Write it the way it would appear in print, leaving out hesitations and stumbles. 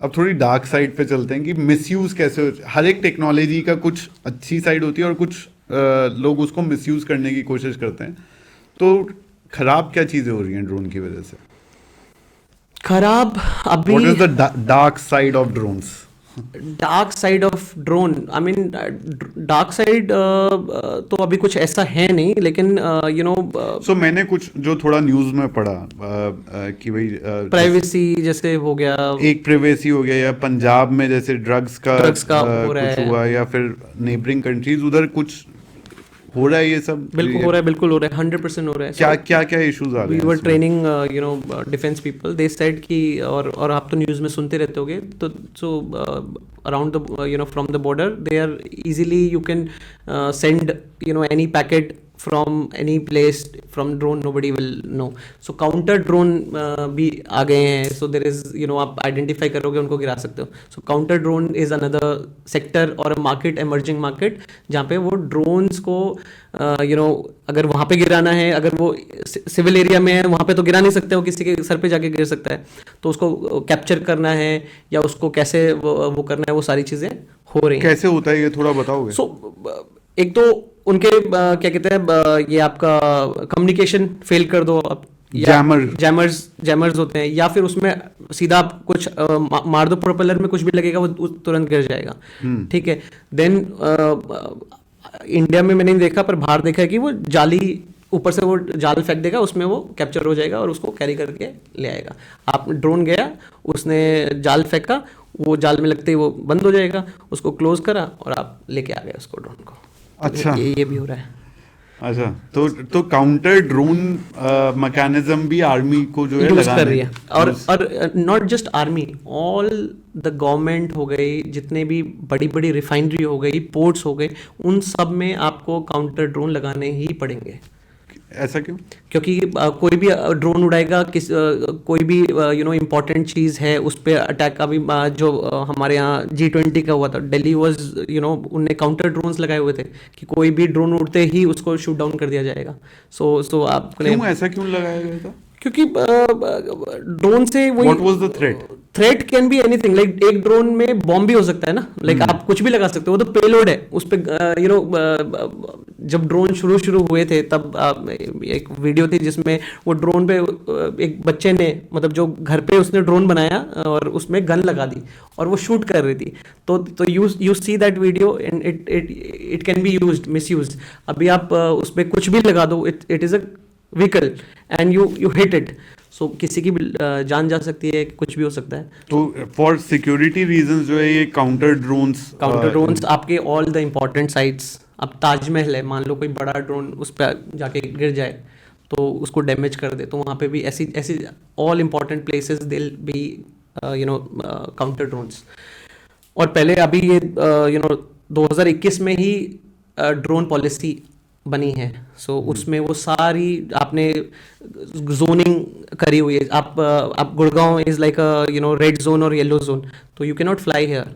अब थोड़ी dark side पे चलते हैं कि मिसयूज कैसे हर एक टेक्नोलॉजी का कुछ अच्छी साइड होती है और कुछ लोग उसको मिसयूज करने की कोशिश करते हैं। तो खराब क्या चीज़ें हो रही हैं ड्रोन की वजह से? खराब अभी what is the dark side of drones? Dark side of drone, I mean dark side तो अभी कुछ ऐसा है नहीं, लेकिन सो मैंने कुछ जो थोड़ा न्यूज़ में पढ़ा कि भाई प्राइवेसी जैसे हो गया, एक प्राइवेसी हो गया, या पंजाब में जैसे ड्रग्स का हो रहा कुछ है। हुआ, या फिर नेबरिंग कंट्रीज उधर कुछ हो रहा है ये सब। बिल्कुल हो रहा है, बिल्कुल हो रहा है, 100% हो रहा है। क्या क्या क्या इश्यूज आ रहे वी हैं वर इसमें? Training defence people, they said कि, और आप तो न्यूज़ में सुनते रहते होगे, तो so around the from the border they are easily you can send any packet from any place from drone, nobody will know. So counter drone भी आ गए हैं, so there is आप identify करोगे उनको गिरा सकते हो. So counter drone is another sector और a market, emerging market, जहाँ पे वो drones को अगर वहाँ पे गिराना है, अगर वो सिविल एरिया में है वहाँ पे तो गिरा नहीं सकते, वो किसी के सर पे जाके गिर सकता है, तो उसको कैप्चर करना है या उसको कैसे वो करना है, वो सारी चीज़ें हो रही हैं. कैसे होता है ये थोड़ा बताओगे? So एक तो उनके क्या कहते हैं, ये आपका कम्युनिकेशन फेल कर दो आप, जैमर्स होते हैं, या फिर उसमें सीधा आप कुछ मार दो, प्रोपेलर में कुछ भी लगेगा वो तुरंत गिर जाएगा. ठीक है. देन इंडिया में मैंने नहीं देखा, पर बाहर देखा है कि वो जाली ऊपर से वो जाल फेंक देगा, उसमें वो कैप्चर हो जाएगा और उसको कैरी करके ले आएगा. आप ड्रोन गया, उसने जाल फेंका, वो जाल में लगते ही वो बंद हो जाएगा, उसको क्लोज करा और आप लेके आ गए उसको, ड्रोन को. अच्छा, ये भी हो रहा है. अच्छा, तो काउंटर ड्रोन मैकेनिज्म भी आर्मी को जो है यूज लगाने कर रही है, और not just army, all the government हो गई, जितने भी बड़ी बड़ी रिफाइनरी हो गई, पोर्ट्स हो गए, उन सब में आपको काउंटर ड्रोन लगाने ही पड़ेंगे. ऐसा क्यों? क्योंकि कोई भी ड्रोन उड़ाएगा, कोई भी इम्पोर्टेंट चीज़ है उस पर अटैक का भी, जो हमारे यहाँ G20 का हुआ था, दिल्ली वॉज उनने काउंटर ड्रोन्स लगाए हुए थे कि कोई भी ड्रोन उड़ते ही उसको शूट डाउन कर दिया जाएगा. सो आपने क्यों ऐसा क्यों लगाया गया था? क्योंकि ड्रोन से वही, What was the threat? Threat can be anything, like एक ड्रोन में बॉम्ब भी हो सकता है ना, लाइक आप कुछ भी लगा सकते हो, वो तो पेलोड है उस पे. जब ड्रोन शुरू हुए थे तब एक वीडियो थी जिसमें वो ड्रोन पे एक बच्चे ने, मतलब जो घर पे उसने ड्रोन बनाया और उसमें गन लगा दी और वो शूट कर रही थी. तो you see that video and it can be used, misused. अभी आप उस पर कुछ भी लगा दो, it is a vehicle and you hit it, so किसी की भी जान जा सकती है, कुछ भी हो सकता है. तो फॉर सिक्योरिटी रीजंस जो है ये काउंटर ड्रोन्स आपके ऑल द इम्पोर्टेंट साइट्स, अब ताजमहल है, मान लो कोई बड़ा ड्रोन उस पर जाके गिर जाए तो उसको डैमेज कर दे, तो वहाँ पे भी ऐसी ऐसी ऑल इम्पोर्टेंट प्लेसेस दिल बी काउंटर ड्रोन्स. और पहले अभी ये 2021 में ही ड्रोन पॉलिसी बनी है. सो उसमें वो सारी आपने जोनिंग करी हुई है. आप Gurgaon is like red zone और येलो जोन, तो you can not fly hair.